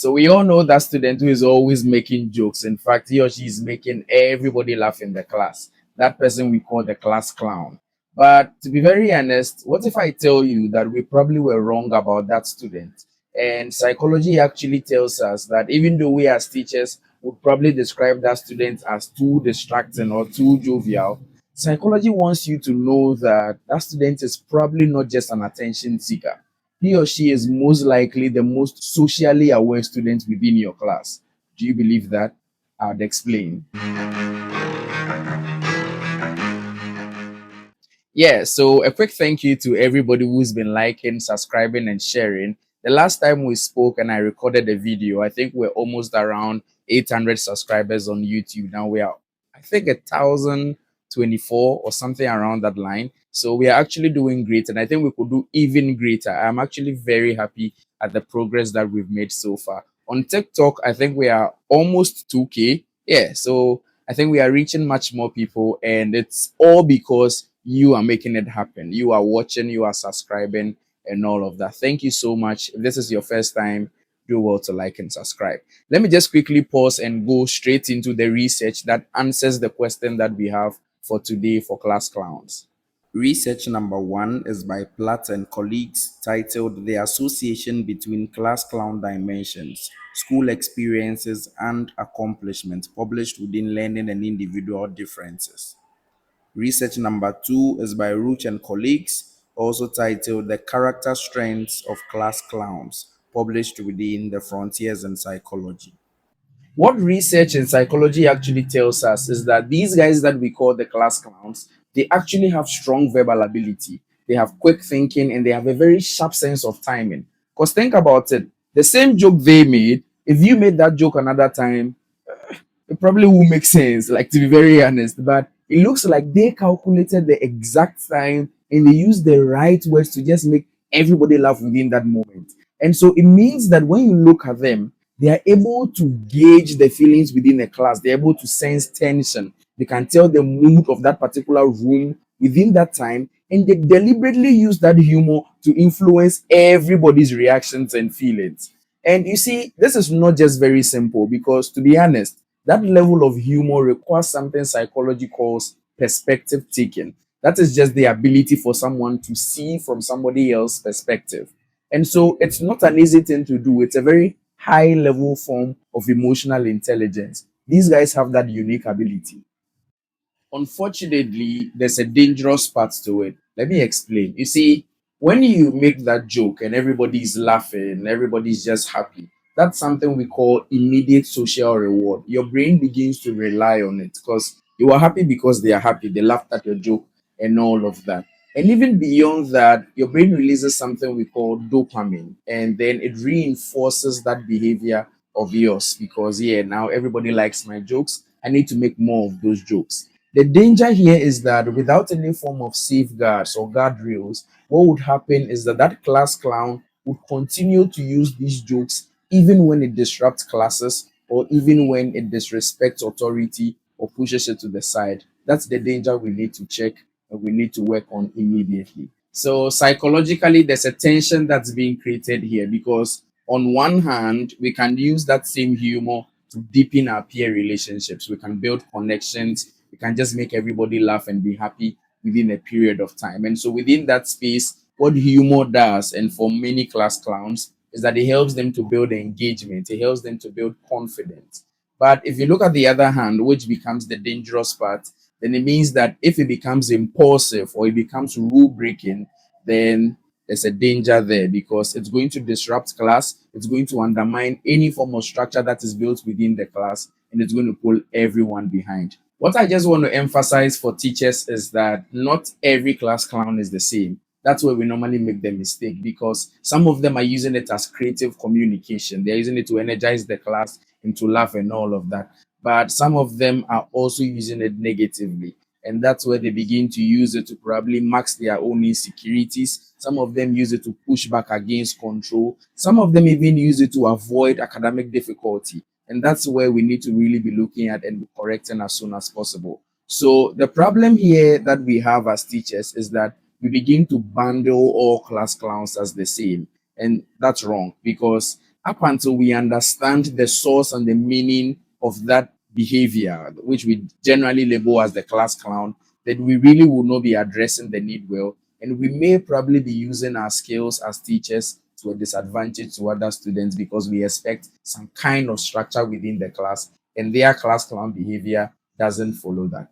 So we all know that student who is always making jokes. In fact, he or she is making everybody laugh in the class. That person we call the class clown. But to be very honest, what if I tell you that we probably were wrong about that student? And psychology actually tells us that even though we as teachers would probably describe that student as too distracting or too jovial, psychology wants you to know that that student is probably not just an attention seeker. He or she is most likely the most socially aware student within your class. Do you believe that? I'd explain. Yeah, so a quick thank you to everybody who's been liking, subscribing, and sharing. The last time we spoke and I recorded a video, I think we're almost around 800 subscribers on YouTube. Now we are, I think, 1,024 or something around that line. So we are actually doing great, and I think we could do even greater. I'm actually very happy at the progress that we've made so far. On TikTok, I think we are almost 2K. Yeah, so I think we are reaching much more people, and it's all because you are making it happen. You are watching, you are subscribing, and all of that. Thank you so much. If this is your first time, do well to like and subscribe. Let me just quickly pause and go straight into the research that answers the question that we have for today for class clowns. Research number one is by Platt and colleagues titled The Association Between Class Clown Dimensions, School Experiences and Accomplishments, published within Learning and Individual Differences. Research number two is by Roach and colleagues, also titled The Character Strengths of Class Clowns, published within The Frontiers in Psychology. What research in psychology actually tells us is that these guys that we call the class clowns, they actually have strong verbal ability. They have quick thinking and they have a very sharp sense of timing. Because think about it, the same joke they made, if you made that joke another time, it probably will make sense, like to be very honest. But it looks like they calculated the exact time and they used the right words to just make everybody laugh within that moment. And so it means that when you look at them, they are able to gauge the feelings within a class. They're able to sense tension. They can tell the mood of that particular room within that time. And they deliberately use that humor to influence everybody's reactions and feelings. And you see, this is not just very simple because, to be honest, that level of humor requires something psychology calls perspective taking. That is just the ability for someone to see from somebody else's perspective. And so it's not an easy thing to do. It's a very high level form of emotional intelligence. These guys have that unique ability. Unfortunately, there's a dangerous part to it. Let me explain. You see, when you make that joke and everybody's laughing, everybody's just happy, that's something we call immediate social reward. Your brain begins to rely on it because you are happy because they are happy. They laughed at your joke and all of that. And even beyond that, your brain releases something we call dopamine, and then it reinforces that behavior of yours because, yeah, now everybody likes my jokes. I need to make more of those jokes. The danger here is that without any form of safeguards or guardrails, what would happen is that that class clown would continue to use these jokes even when it disrupts classes or even when it disrespects authority or pushes it to the side. That's the danger we need to check and we need to work on immediately. So, psychologically, there's a tension that's being created here because, on one hand, we can use that same humor to deepen our peer relationships. We can build connections. We can just make everybody laugh and be happy within a period of time. And so within that space, what humor does, and for many class clowns, is that it helps them to build engagement. It helps them to build confidence. But if you look at the other hand, which becomes the dangerous part, then it means that if it becomes impulsive or it becomes rule breaking, then there's a danger there because it's going to disrupt class, it's going to undermine any form of structure that is built within the class, and it's going to pull everyone behind. What I just want to emphasize for teachers is that not every class clown is the same. That's where we normally make the mistake because some of them are using it as creative communication. They're using it to energize the class and to laugh and all of that. But some of them are also using it negatively. And that's where they begin to use it to probably max their own insecurities. Some of them use it to push back against control. Some of them even use it to avoid academic difficulty. And that's where we need to really be looking at and correcting as soon as possible. So the problem here that we have as teachers is that we begin to bundle all class clowns as the same. And that's wrong because up until we understand the source and the meaning of that behavior, which we generally label as the class clown, then we really will not be addressing the need well. And we may probably be using our skills as teachers to a disadvantage to other students because we expect some kind of structure within the class, and their class clown behavior doesn't follow that.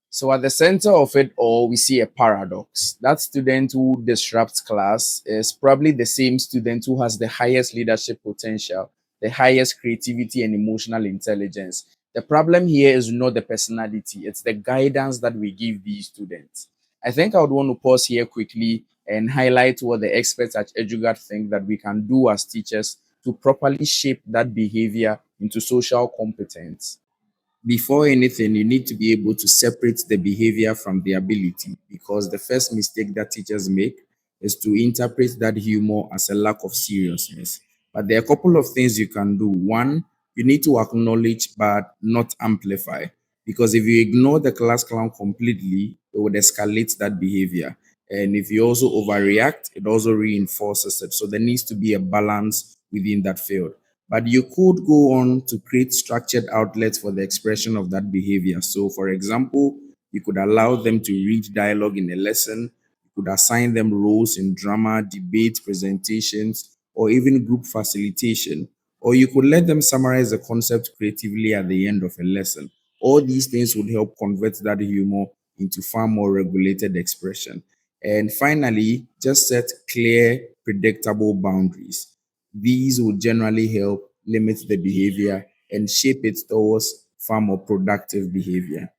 So at the center of it all, we see a paradox. That student who disrupts class is probably the same student who has the highest leadership potential, the highest creativity and emotional intelligence. The problem here is not the personality, it's the guidance that we give these students. I think I would want to pause here quickly and highlight what the experts at EduGuard think that we can do as teachers to properly shape that behavior into social competence. Before anything, you need to be able to separate the behavior from the ability, because the first mistake that teachers make is to interpret that humor as a lack of seriousness. But there are a couple of things you can do. One, you need to acknowledge but not amplify, because if you ignore the class clown completely, it would escalate that behavior. And if you also overreact, it also reinforces it. So there needs to be a balance within that field. But you could go on to create structured outlets for the expression of that behavior. So, for example, you could allow them to read dialogue in a lesson, you could assign them roles in drama, debate, presentations, or even group facilitation. Or you could let them summarize the concept creatively at the end of a lesson. All these things would help convert that humor into far more regulated expression. And finally, just set clear, predictable boundaries. These will generally help limit the behavior and shape it towards far more productive behavior.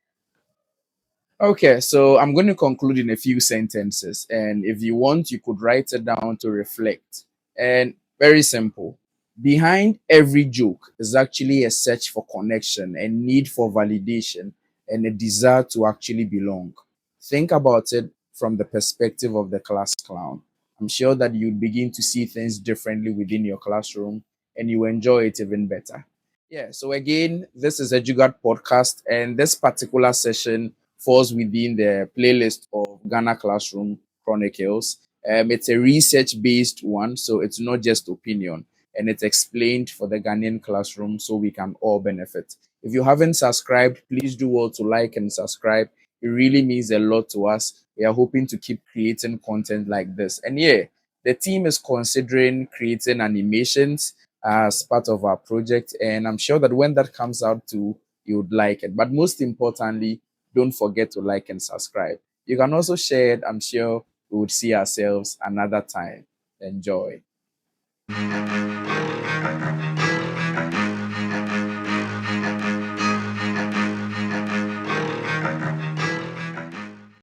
Okay, so I'm going to conclude in a few sentences. And if you want, you could write it down to reflect. And very simple. Behind every joke is actually a search for connection and need for validation and a desire to actually belong. Think about it from the perspective of the class clown. I'm sure that you begin to see things differently within your classroom and you enjoy it even better. Yeah, so again, this is a Jugat podcast, and this particular session falls within the playlist of Ghana Classroom Chronicles. It's a research based one, so it's not just opinion, and it's explained for the Ghanaian classroom so we can all benefit. If you haven't subscribed, please do well to like and subscribe. It really means a lot to us. We are hoping to keep creating content like this. And yeah, the team is considering creating animations as part of our project. And I'm sure that when that comes out too, you would like it. But most importantly, don't forget to like and subscribe. You can also share it. I'm sure we would see ourselves another time. Enjoy.